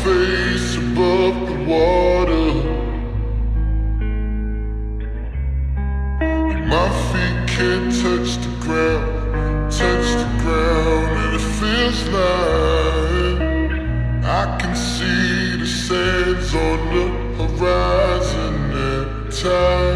face above the water, and my feet can't touch the ground, and it feels like I can see the sands on the horizon at times.